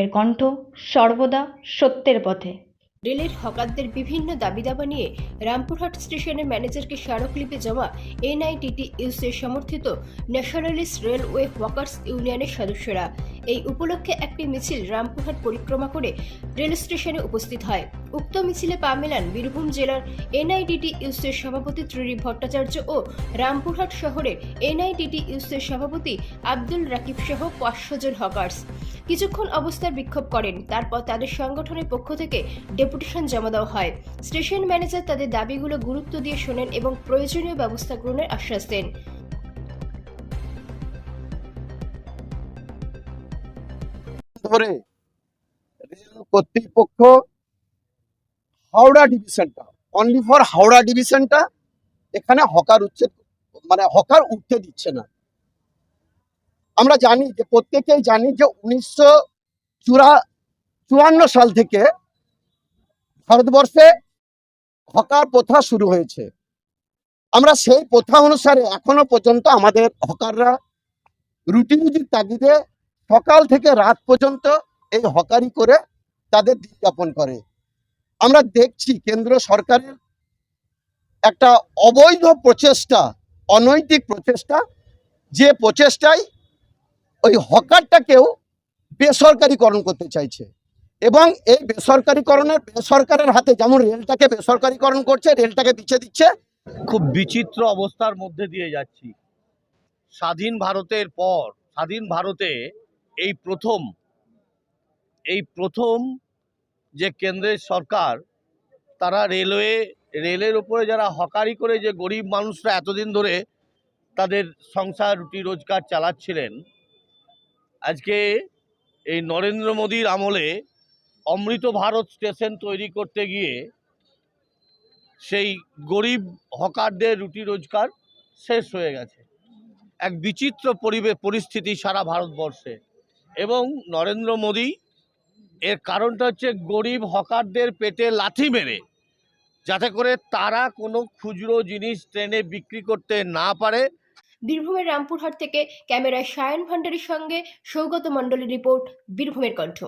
বীরভূমের কণ্ঠ সর্বদা সত্যের পথে। রেলের হকারদের বিভিন্ন দাবি দাবা নিয়ে রামপুরহাট স্টেশনের ম্যানেজারকে স্মারকলিপি জমা NITTUC সমর্থিত ন্যাশনালিস্ট রেলওয়ে ওয়ার্কার্স ইউনিয়নের সদস্যরা। এই উপলক্ষে একটি মিছিল রামপুরহাট পরিক্রমা করে রেল স্টেশনে উপস্থিত হয়। উক্ত মিছিলে পা মেলান বীরভূম জেলার NITTUC সভাপতি ত্রিদীপ ভট্টাচার্য ও রামপুরহাট শহরের NITTUC সভাপতি আব্দুল রাকিব সহ 500 জন হকার্স। কিছুক্ষণ অবস্থার বিক্ষোভ করেন, তারপর তাদের সংগঠনের পক্ষ থেকে ডেপুটেশন জমা দেওয়া হয়। স্টেশন ম্যানেজার তাদের দাবিগুলো গুরুত্ব দিয়ে শোনেন এবং প্রয়োজনীয় ব্যবস্থা গ্রহণের আশ্বাস দেন। ধরে রেল কর্তৃপক্ষ হাওড়া ডিভিশনটা, অনলি ফর হাওড়া ডিভিশনটা, এখানে হকার হকার উঠতে দিচ্ছে না। আমরা জানি যে, প্রত্যেকেই জানি যে 1954 সাল থেকে ভারতবর্ষে হকার প্রথা শুরু হয়েছে। আমরা সেই প্রথা অনুসারে এখনো পর্যন্ত আমাদের হকাররা রুটি রুজির তাগিদে সকাল থেকে রাত পর্যন্ত এই হকারি করে তাদের দিন যাপন করে। আমরা দেখছি কেন্দ্র সরকারের একটা অবৈধ প্রচেষ্টা, অনৈতিক প্রচেষ্টা, যে প্রচেষ্টায় ওই হকারটাকেও বেসরকারিকরণ করতে চাইছে। এবং এই বেসরকারের হাতে যেমন রেলটাকে বেসরকারিকরণ করছে, রেলটাকে বিছে দিচ্ছে। খুব বিচিত্র অবস্থার মধ্যে দিয়ে যাচ্ছি। স্বাধীন ভারতের পর, স্বাধীন ভারতে এই প্রথম যে কেন্দ্রের সরকার, তারা রেলের উপরে যারা হকারি করে যে গরিব মানুষরা এতদিন ধরে তাদের সংসার রুটি রোজগার চালাচ্ছিলেন, আজকে এই নরেন্দ্র মোদীর আমলে অমৃত ভারত স্টেশন তৈরি করতে গিয়ে সেই গরিব হকারদের রুটি রোজগার শেষ হয়ে গেছে। এক বিচিত্র পরিস্থিতি সারা ভারতবর্ষে। এবং নরেন্দ্র মোদী এর কারণটা হচ্ছে গরিব হকারদের পেটে লাথি মেরে, যাতে করে তারা কোনো খুচরো জিনিস ট্রেনে বিক্রি করতে না পারে। বীরভূমের রামপুরহাট থেকে ক্যামেরায় সায়ন ভান্ডারীর সঙ্গে সৌগত মণ্ডলের রিপোর্ট, বীরভূমের কণ্ঠ।